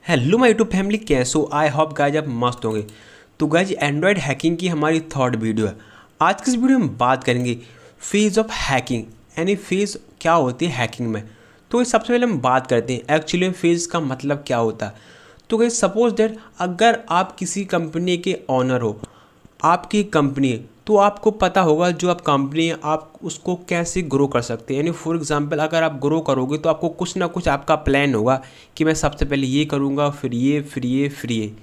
Hello my YouTube family, कैसे हो? I hope guys आप मस्त होंगे। तो गाइज एंड्रॉयड हैकिंग की हमारी थर्ड वीडियो है। आज की इस वीडियो में बात करेंगे फेज ऑफ हैकिंग, यानी फेज क्या होती है हैकिंग में। तो सबसे पहले हम बात करते हैं एक्चुअली फेज का मतलब क्या होता है। तो गाइज सपोज दैट अगर आप किसी कंपनी के ऑनर हो, आपकी कंपनी है, तो आपको पता होगा जो आप कंपनी है आप उसको कैसे ग्रो कर सकते हैं। यानी फॉर एग्जांपल अगर आप ग्रो करोगे तो आपको कुछ ना कुछ आपका प्लान होगा कि मैं सबसे पहले ये करूँगा, फिर ये।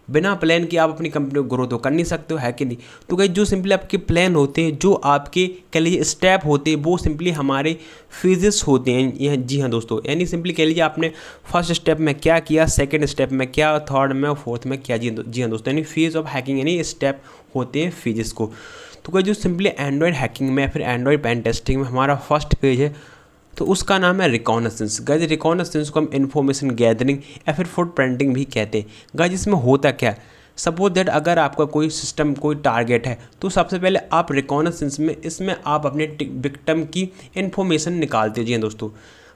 बिना प्लान के आप अपनी कंपनी को ग्रो तो कर नहीं सकते हो, है कि नहीं। तो गाइस जो सिंपली आपके प्लान होते हैं, जो आपके कह लीजिए स्टेप होते हैं, वो सिंपली हमारे फेजेस होते हैं। जी हाँ दोस्तों, यानी सिंपली कह लीजिए आपने फर्स्ट स्टेप में क्या किया, सेकंड स्टेप में क्या, थर्ड में और फोर्थ में क्या। जी हाँ दोस्तों, यानी फेज ऑफ हैकिंग यानी स्टेप होते हैं फेजेस को। तो गाइस जो सिंपली एंड्रॉयड हैकिंग में या फिर एंड्रॉयड पेन टेस्टिंग में हमारा फर्स्ट पेज है, तो उसका नाम है रिकॉनेसेंस। गाइस रिकॉनेसेंस को हम इन्फॉर्मेशन गैदरिंग या फिर फुटप्रिंटिंग भी कहते हैं। गाइस इसमें होता क्या है, सपोज दैट अगर आपका कोई सिस्टम कोई टारगेट है, तो सबसे पहले आप रिकॉनेसेंस में इसमें आप अपने विक्टिम की इन्फॉर्मेशन निकालते हैं। जी हाँ दोस्तों,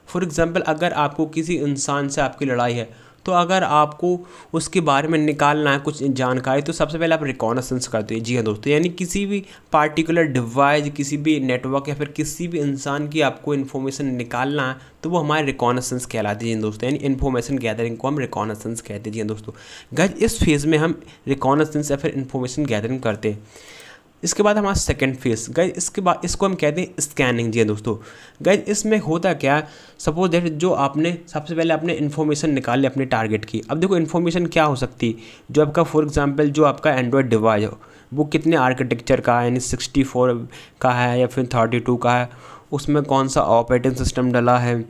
फॉर एग्जांपल अगर आपको किसी इंसान से आपकी लड़ाई है, तो अगर आपको उसके बारे में निकालना है कुछ जानकारी, तो सबसे पहले आप रिकॉनेसेंस करते हैं। जी हाँ दोस्तों, यानी किसी भी पार्टिकुलर डिवाइस, किसी भी नेटवर्क या फिर किसी भी इंसान की आपको इन्फॉर्मेशन निकालना है, तो वो हमारे रिकॉनेसेंस कहलाती है दोस्तों। यानी इन्फॉर्मेशन गैदरिंग को हम रिकॉनेसेंस कहते हैं। जी हाँ दोस्तों, गाइस इस फेज़ में हम रिकॉनेसेंस या फिर इन्फॉर्मेशन गैदरिंग करते हैं। इसके बाद हमारा सेकंड फेज गाइज, इसके बाद इसको हम कहते हैं स्कैनिंग। जी दोस्तों, गाइज इसमें होता क्या है, सपोज दैट जो आपने सबसे पहले आपने इन्फॉर्मेशन निकाली अपने टारगेट की। अब देखो इन्फॉर्मेशन क्या हो सकती है, जो आपका फॉर एग्जांपल जो आपका एंड्रॉयड डिवाइस हो वो कितने आर्किटेक्चर का है, यानी 64 का है या फिर 32 का है, उसमें कौन सा ऑपरेटिंग सिस्टम डला है,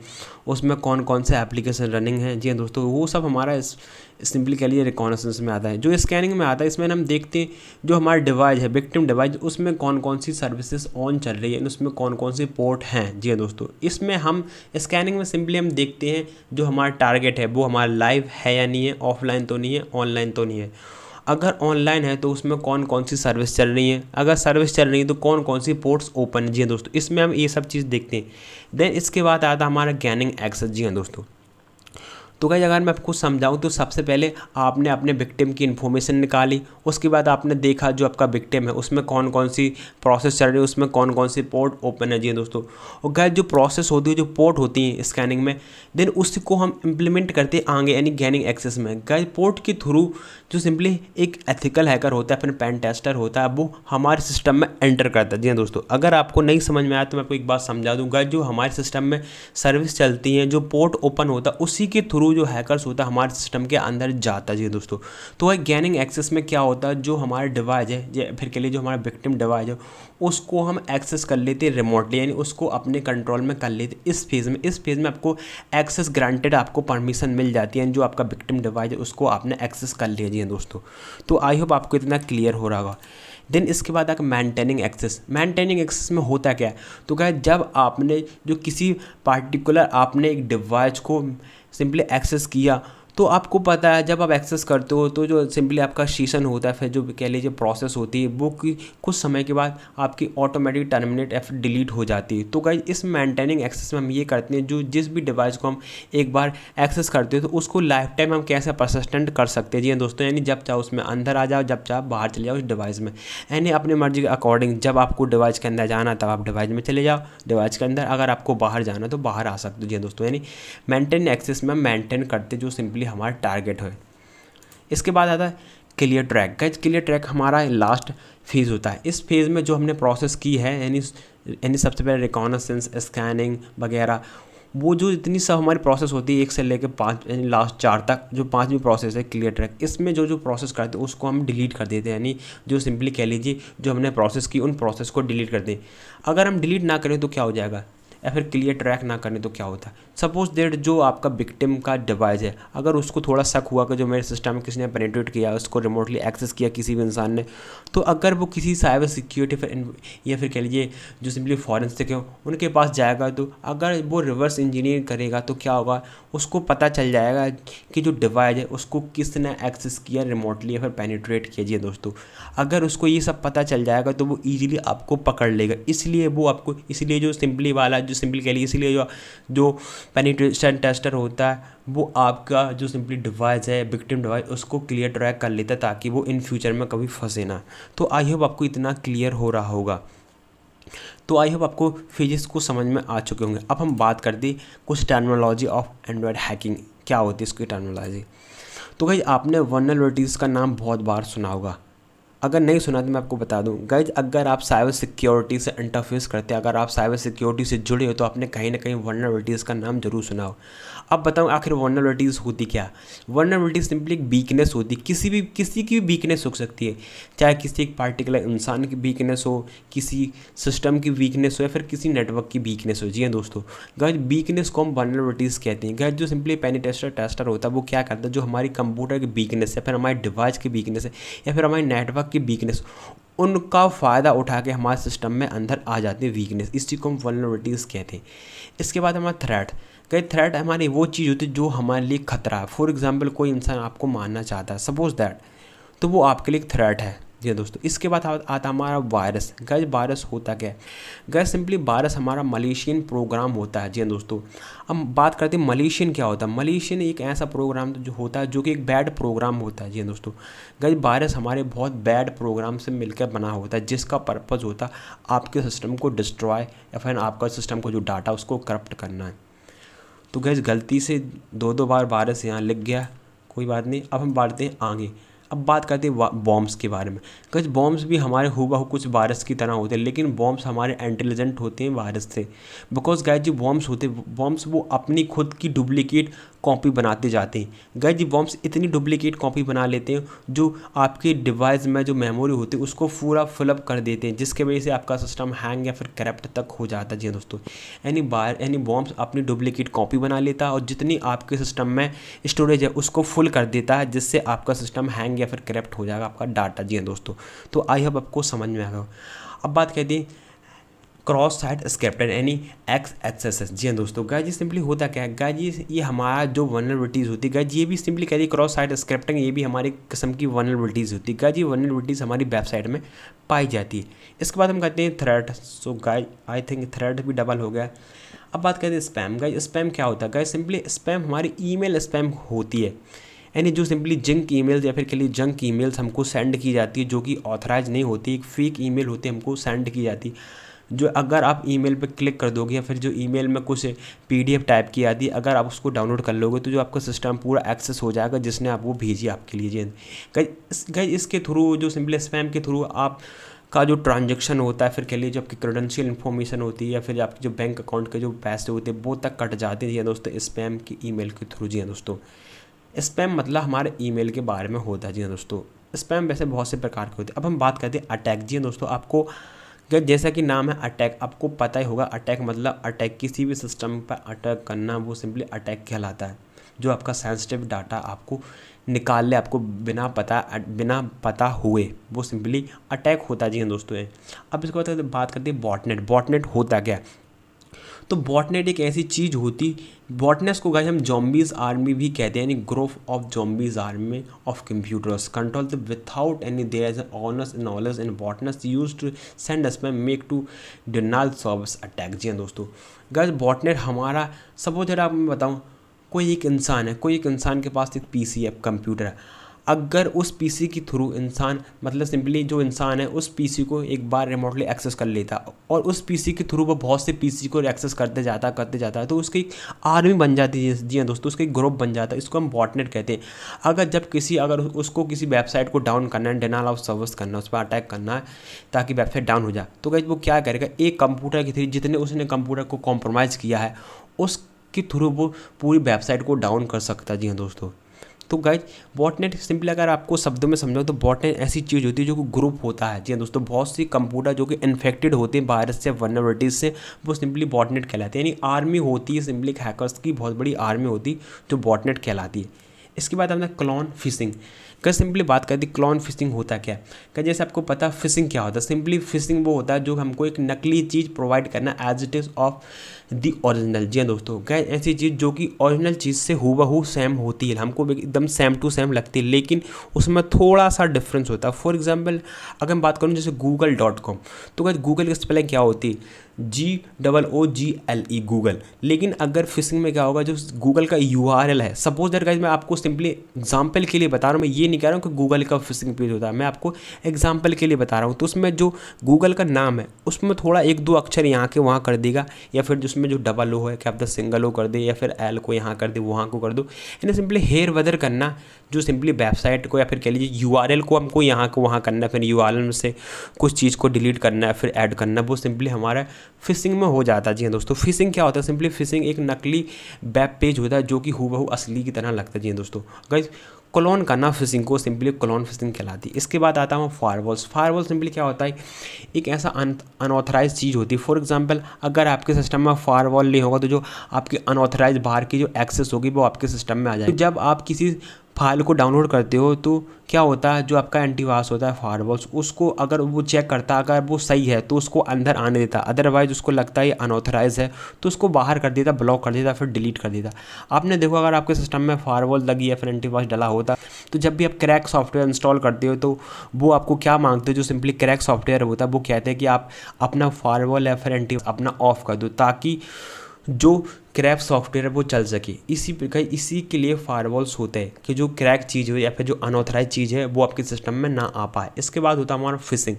उसमें कौन कौन से एप्लीकेशन रनिंग है। जी दोस्तों, वो सब हमारा सिंपली कह लीजिए रिकॉनेसेंस में आता है। जो स्कैनिंग में आता है, इसमें हम देखते हैं जो हमारा डिवाइस है, विक्टिम डिवाइस, उसमें कौन कौन सी सर्विसेज ऑन चल रही है, उसमें कौन कौन से पोर्ट हैं। जी हाँ दोस्तों, इसमें हम स्कैनिंग में सिंपली हम देखते हैं जो हमारा टारगेट है वो हमारा लाइव है या नहीं है, ऑफलाइन तो नहीं है, ऑनलाइन तो नहीं है। अगर ऑनलाइन है तो उसमें कौन कौन सी सर्विस चल रही है, अगर सर्विस चल रही है तो कौन कौन सी पोर्ट्स ओपन है। जी हाँ दोस्तों, इसमें हम ये सब चीज़ देखते हैं। देन इसके बाद आता है हमारा गेनिंग एक्सेस। जी हाँ दोस्तों, तो गाइस अगर मैं आपको समझाऊं तो सबसे पहले आपने अपने विक्टिम की इन्फॉर्मेशन निकाली, उसके बाद आपने देखा जो आपका विक्टिम है उसमें कौन कौन सी प्रोसेस चल रही है, उसमें कौन कौन सी पोर्ट ओपन है। जी दोस्तों, और गाइस जो प्रोसेस होती है, जो पोर्ट होती है स्कैनिंग में, देन उसको हम इम्प्लीमेंट करते हैं आगे यानी गेनिंग एक्सेस में। गाइस पोर्ट के थ्रू जो सिंपली एक एथिकल हैकर होता है, फिर पेन टेस्टर होता है, वो हमारे सिस्टम में एंटर करता है। जी दोस्तों, अगर आपको नहीं समझ में आया तो मैं आपको एक बात समझा दूंगा। जो हमारे सिस्टम में सर्विस चलती हैं, जो पोर्ट ओपन होता है, उसी के थ्रू जो हैकर्स होता है हमारे सिस्टम के अंदर जाता है। जी दोस्तों, तो वह गेनिंग एक्सेस में क्या होता है, जो हमारा डिवाइस है फिर के लिए जो हमारा विक्टिम डिवाइस है उसको हम एक्सेस कर लेते हैं रिमोटली, यानी उसको अपने कंट्रोल में कर लेते हैं। इस फेज़ में आपको एक्सेस ग्रांटेड, आपको परमिशन मिल जाती है, जो आपका विक्टिम डिवाइस है उसको आपने एक्सेस कर लिया। जी दोस्तों, तो आई होप आपको इतना क्लियर हो रहा होगा। देन इसके बाद आकर मेंटेनिंग एक्सेस। मेंटेनिंग एक्सेस में होता क्या है, तो क्या जब आपने जो किसी पार्टिकुलर आपने एक डिवाइस को सिंपली एक्सेस किया, तो आपको पता है जब आप एक्सेस करते हो तो जो सिंपली आपका सेशन होता है, फिर जो कह लीजिए प्रोसेस होती है, वो कुछ समय के बाद आपकी ऑटोमेटिक टर्मिनेट या फिर डिलीट हो जाती है। तो गाइस इस मेंटेनिंग एक्सेस में हम ये करते हैं, जो जिस भी डिवाइस को हम एक बार एक्सेस करते हैं तो उसको लाइफ टाइम हम कैसे परसिस्टेंट कर सकते हैं। जी दोस्तों, यानी जब चाहो उसमें अंदर आ जाओ, जब चाहो बाहर चले जाओ उस डिवाइस में, यानी अपनी मर्जी के अकॉर्डिंग। जब आपको डिवाइस के अंदर जाना तब आप डिवाइस में चले जाओ डिवाइस के अंदर, अगर आपको बाहर जाना तो बाहर आ सकते हो। जी दोस्तों, यानी मेंटेन एक्सेस में मेंटेन करते जो सिंपली हमारा टारगेट है। इसके बाद आता है clear track. Guys clear track हमारा लास्ट फेज़ होता है। इस फेज़ में जो हमने प्रोसेस की है, यानी सबसे पहले रिकॉनेसेंस, स्कैनिंग वगैरह, वो जो इतनी सब हमारी प्रोसेस होती है 1 से लेकर 5 यानी लास्ट 4 तक, जो 5वीं प्रोसेस है क्लियर ट्रैक, इसमें जो प्रोसेस करते हैं उसको हम डिलीट कर देते हैं। यानी जो सिंपली कह लीजिए जो हमने प्रोसेस की उन प्रोसेस को डिलीट कर दें। अगर हम डिलीट ना करें तो क्या हो जाएगा, या फिर क्लियर ट्रैक ना करने तो क्या होता है, सपोज दैट जो आपका विक्टिम का डिवाइस है, अगर उसको थोड़ा शक हुआ कि जो मेरे सिस्टम में किसी ने पेनिट्रेट किया, उसको रिमोटली एक्सेस किया किसी भी इंसान ने, तो अगर वो किसी साइबर सिक्योरिटी या फिर कह लीजिए जो सिंपली फॉरेंसिक है उनके पास जाएगा, तो अगर वो रिवर्स इंजीनियर करेगा तो क्या होगा, उसको पता चल जाएगा कि जो डिवाइस है उसको किसने एक्सेस किया रिमोटली या फिर पेनिट्रेट किया। जी दोस्तों, अगर उसको ये सब पता चल जाएगा तो वो ईजिली आपको पकड़ लेगा। इसलिए वो आपको, इसलिए जो सिंपली वाला, जो सिंपली कह लीजिए, इसलिए जो पेनिट्रेशन टेस्टर होता है वो आपका जो सिंपली डिवाइस है, विक्टिम डिवाइस, उसको क्लियर ट्रैक कर लेता है ताकि वो इन फ्यूचर में कभी फंसे ना। तो आई होप आपको इतना क्लियर हो रहा होगा। तो आई होप आपको फिजिक्स को समझ में आ चुके होंगे। अब हम बात करते हैं कुछ टर्मिनोलॉजी ऑफ एंड्रॉयड हैकिंग, क्या होती है इसकी टर्मिनोलॉजी। तो गाइज आपने वल्नरेबिलिटीज़ का नाम बहुत बार सुना होगा, अगर नहीं सुना तो मैं आपको बता दूं। गाइज अगर आप साइबर सिक्योरिटी से इंटरफेस करते हैं, अगर आप साइबर सिक्योरिटी से जुड़े हो तो आपने कहीं ना कहीं वल्नरेबिलिटीज़ का नाम जरूर सुना हो। अब बताऊं आखिर वल्नरेबिलिटीज़ होती क्या। वल्नरेबिलिटी सिंपली एक वीकनेस होती है, किसी की भी वीकनेस हो सकती है, चाहे किसी एक पार्टिकुलर इंसान की वीकनेस हो, किसी सिस्टम की वीकनेस हो, या फिर किसी नेटवर्क की वीकनेस हो। जी हाँ दोस्तों, गाइज वीकनेस को हम वल्नरेबिलिटीज़ कहते हैं। गाइज जो सिंपली पेनिट्रेटर होता है वो क्या करता है, जो हमारी कंप्यूटर की वीकनेस है, फिर हमारे डिवाइस की वीकनेस है, या फिर हमारे नेटवर्क की वीकनेस, उनका फ़ायदा उठा के हमारे सिस्टम में अंदर आ जाती है वीकनेस। इसी को हम वल्नरेबिलिटीज़ कहते हैं। इसके बाद हमारा थ्रेट। कई थ्रेट हमारी वो चीज़ होती है जो हमारे लिए खतरा है। फॉर एग्जांपल कोई इंसान आपको मारना चाहता है, सपोज दैट, तो वो आपके लिए एक थ्रेट है। जी दोस्तों, इसके बाद आता हमारा वायरस। गैस वायरस होता क्या है। गैस सिंपली वायरस हमारा मलेशियन प्रोग्राम होता है। जी दोस्तों, हम बात करते हैं मलेशियन क्या होता है। मलेशियन एक ऐसा प्रोग्राम जो होता है जो कि एक बैड प्रोग्राम होता है। जी दोस्तों, गैस वायरस हमारे बहुत बैड प्रोग्राम से मिलकर बना होता है, जिसका पर्पज़ होता है आपके सिस्टम को डिस्ट्रॉय या फिर आपका सिस्टम को जो डाटा उसको करप्ट करना है। तो गैस गलती से 2 बार वायरस यहाँ लिख गया, कोई बात नहीं। अब हम बढ़ते हैं आगे। अब बात करते हैं बॉम्ब्स के बारे में। कुछ बॉम्ब्स भी हमारे हूबहू कुछ वायरस की तरह होते हैं, लेकिन बॉम्ब्स हमारे इंटेलिजेंट होते हैं वायरस से। बिकॉज गाइस जो बॉम्ब्स होते हैं, बॉम्ब्स वो अपनी खुद की डुप्लीकेट कॉपी बनाते जाते हैं। गाइस जी बॉम्ब्स इतनी डुप्लीकेट कॉपी बना लेते हैं जो आपके डिवाइस में जो मेमोरी होती है उसको पूरा फिलअप कर देते हैं, जिसके वजह से आपका सिस्टम हैंग या फिर करप्ट तक हो जाता है। जी दोस्तों, यानी बॉम्ब्स अपनी डुप्लीकेट कॉपी बना लेता है और जितनी आपके सिस्टम में स्टोरेज है उसको फुल कर देता है, जिससे आपका सिस्टम हैंग या फिर करप्ट हो जाएगा आपका डाटा। जी दोस्तों, तो आई होप आपको समझ में आएगा। अब बात कहते हैं क्रॉस साइट स्क्रिप्टेड यानी XSS। जी हाँ दोस्तों, गाइस ये सिंपली होता क्या है। गाइस ये हमारा जो वल्नरेबिलिटीज़ होती है, गाइस ये भी सिंपली कह रही क्रॉस साइट स्क्रिप्टिंग, ये भी हमारी किस्म की वल्नरेबिलिटीज़ होती है। गाइस ये वल्नरेबिलिटीज़ हमारी वेबसाइट में पाई जाती है। इसके बाद हम कहते हैं threat. So guys I think threat भी डबल हो गया। अब बात करते हैं स्पैम। गाइस स्पैम क्या होता है। गाइस सिंपली स्पैम हमारी ईमेल स्पैम होती है, यानी जो सिंपली जंक ईमेल्स या फिर के लिए जंक ईमेल्स हमको सेंड की जाती है जो कि ऑथराइज नहीं होती, एक फेक ईमेल होती है हमको सेंड की जाती, जो अगर आप ईमेल पे क्लिक कर दोगे या फिर जो ईमेल में कुछ PDF टाइप की आती है, अगर आप उसको डाउनलोड कर लोगे तो जो आपका सिस्टम पूरा एक्सेस हो जाएगा जिसने आप वो भेजी आपके लिए। गाइस इसके थ्रू जो सिंपली स्पैम के थ्रू आप का जो ट्रांजैक्शन होता है, फिर कह लीजिए जो आपकी क्रेडेंशियल इन्फॉर्मेशन होती है या फिर आपके जो बैंक अकाउंट के जो पैसे होते हैं वो तक कट जाते हैं दोस्तों स्पैम की ईमेल के थ्रू। जी हाँ दोस्तों, स्पैम मतलब हमारे ईमेल के बारे में होता है। जी हाँ दोस्तों, स्पैम वैसे बहुत से प्रकार के होते हैं। अब हम बात करते हैं अटैक। जी हाँ दोस्तों, आपको जैसा कि नाम है अटैक, आपको पता ही होगा अटैक मतलब अटैक, किसी भी सिस्टम पर अटैक करना, वो सिंपली अटैक कहलाता है। जो आपका सेंसिटिव डाटा आपको निकाल ले, आपको बिना पता हुए, वो सिंपली अटैक होता है। जी हाँ दोस्तों, अब इसके बाद बात करते हैं बॉटनेट। बॉटनेट होता क्या है। तो बॉटनेट एक ऐसी चीज़ होती, बॉटनेट्स को गाइस हम ज़ॉम्बीज़ आर्मी भी कहते हैं, यानी group of zombies army of computers control the without any there is owners knowledge and botnets use to send spam make to denial service attack. जी हाँ दोस्तों, गाइस बॉटनेट हमारा सपोज आप मैं बताऊँ, कोई एक इंसान के पास एक PC है, कंप्यूटर है। अगर उस PC के थ्रू इंसान मतलब सिंपली जो इंसान है उस PC को एक बार रिमोटली एक्सेस कर लेता और उस PC के थ्रू वो बहुत से PC को एक्सेस करते जाता है तो उसकी एक आर्मी बन जाती है। जी हाँ दोस्तों, उसका एक ग्रुप बन जाता है, इसको हम बॉटनेट कहते हैं। अगर उसको किसी वेबसाइट को डाउन करना है, डिनाइल ऑफ सर्विस करना है, उस पर अटैक करना है ताकि वेबसाइट डाउन हो जाए, तो गाइस वो क्या करेगा, एक कंप्यूटर के थ्रू जितने उसने कंप्यूटर को कॉम्प्रोमाइज़ किया है उसके थ्रू वो पूरी वेबसाइट को डाउन कर सकता है। जी हाँ दोस्तों, तो गाइज बॉटनेट सिंपली अगर आपको शब्दों में समझाओ तो बॉटनेट ऐसी चीज़ होती है जो कि ग्रुप होता है। जी हाँ दोस्तों, बहुत सी कंप्यूटर जो कि इन्फेक्टेड होते हैं वायरस से, वल्नरेबिलिटीज से, वो सिंपली बॉटनेट कहलाते हैं। यानी आर्मी होती है, सिंपली हैकर्स की बहुत बड़ी आर्मी होती है जो बॉटनेट कहलाती है। इसके बाद आता है क्लोन फिशिंग। क्या सिंपली बात करती क्लोन फिशिंग होता क्या है? क्या जैसे आपको पता फिशिंग क्या होता है? सिंपली फिशिंग वो होता है जो हमको एक नकली चीज़ प्रोवाइड करना as it is of the original. जी हाँ दोस्तों, क्या ऐसी चीज़ जो कि ओरिजिनल चीज़ से हूबहू सेम होती है, हमको एकदम सेम टू सेम लगती है, लेकिन उसमें थोड़ा सा डिफरेंस होता है। फॉर एग्जाम्पल अगर मैं बात करूँ जैसे google.com, तो क्या गूगल की स्पेलिंग क्या होती है? GOOGLE Google. लेकिन अगर फिशिंग में क्या होगा, जो गूगल का URL है, सपोज दैट गाइस मैं आपको सिंपली एग्जांपल के लिए बता रहा हूँ, मैं ये नहीं कह रहा हूँ कि गूगल का फिशिंग पेज होता है, मैं आपको एग्जांपल के लिए बता रहा हूँ। तो उसमें जो गूगल का नाम है उसमें थोड़ा 1-2 अक्षर यहाँ के वहाँ कर देगा, या फिर जिसमें जो डबल ओ है क्या पता सिंगल ओ कर दे, या फिर एल को यहाँ कर दे वहाँ को कर दो। यानी सिंपली हेर वेदर करना, जो सिंपली वेबसाइट को या फिर कह लीजिए URL को हमको यहाँ को वहाँ करना है, फिर URL में से कुछ चीज़ को डिलीट करना है फिर ऐड करना, वो सिंपली हमारा फिशिंग में हो जाता है। जी हाँ दोस्तों, फिशिंग क्या होता है? सिंपली फिशिंग एक नकली वेब पेज होता है जो कि हूबहू असली की तरह लगता है। जी हाँ दोस्तों, गाइस क्लोन करना फिशिंग को सिंपली क्लोन फिशिंग कहलाती है। इसके बाद आता है फायरवॉल्स। फायरवॉल सिंपली क्या होता है? एक ऐसा अनऑथराइज चीज़ होती है। फॉर एग्जांपल अगर आपके सिस्टम में फायरवॉल नहीं होगा तो जो आपकी अनऑथराइज बाहर की जो एक्सेस होगी वो आपके सिस्टम में आ जाएगी। तो जब आप किसी फाइल को डाउनलोड करते हो तो क्या होता है, जो आपका एंटीवायरस होता है फायरवॉल्स, उसको अगर वो चेक करता है, अगर वो सही है तो उसको अंदर आने देता, अदरवाइज उसको लगता है ये अनऑथराइज है तो उसको बाहर कर देता, ब्लॉक कर देता, फिर डिलीट कर देता। आपने देखो अगर आपके सिस्टम में फायरवॉल लगी या फिर एंटीवायरस डला होता, तो जब भी आप क्रैक सॉफ्टवेयर इंस्टॉल करते हो तो वो आपको क्या मांगते हो? जो सिंपली क्रैक सॉफ्टवेयर होता है वो कहते हैं कि आप अपना फायरवॉल या फिर एंटी अपना ऑफ कर दो, ताकि जो क्रैक सॉफ्टवेयर है वो चल सके। इसी प्रकार इसी के लिए फायरवॉल्स होते हैं कि जो क्रैक चीज़ हो या फिर जो अनऑथराइज चीज़ है वो आपके सिस्टम में ना आ पाए। इसके बाद होता है हमारा फिशिंग।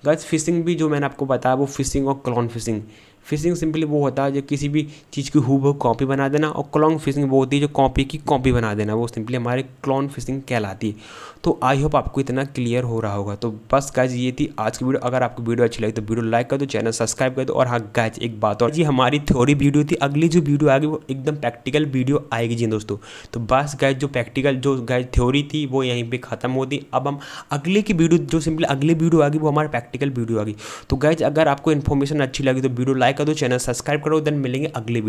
गाइस फिशिंग भी जो मैंने आपको बताया वो फिशिंग और क्लोन फिशिंग। फिशिंग सिंपली वो होता है जो किसी भी चीज़ की हूबहू कॉपी बना देना, और क्लोन फिशिंग वो होती है जो कॉपी की कॉपी बना देना, वो सिंपली हमारे क्लोन फिशिंग कहलाती है। तो आई होप आपको इतना क्लियर हो रहा होगा। तो बस गाइस ये थी आज की वीडियो। अगर आपको वीडियो अच्छी लगी तो वीडियो लाइक कर दो, चैनल सब्सक्राइब कर दो। और हाँ गाइस एक बात और, जी हमारी थ्योरी वीडियो थी, अगली जो वीडियो आएगी वो एकदम प्रैक्टिकल वीडियो आएगी जी दोस्तों। तो बस गाइस जो प्रैक्टिकल जो गाइस थ्योरी थी वो यहीं पे खत्म होती। अब हम अगले की वीडियो जो सिंपली अगली वीडियो आएगी वो हमारी प्रैक्टिकल वीडियो आएगी। तो गाइस अगर आपको इन्फॉर्मेशन अच्छी लगी तो वीडियो लाइक कर दो, चैनल सब्सक्राइब करो। देन मिलेंगे अगली वीडियो।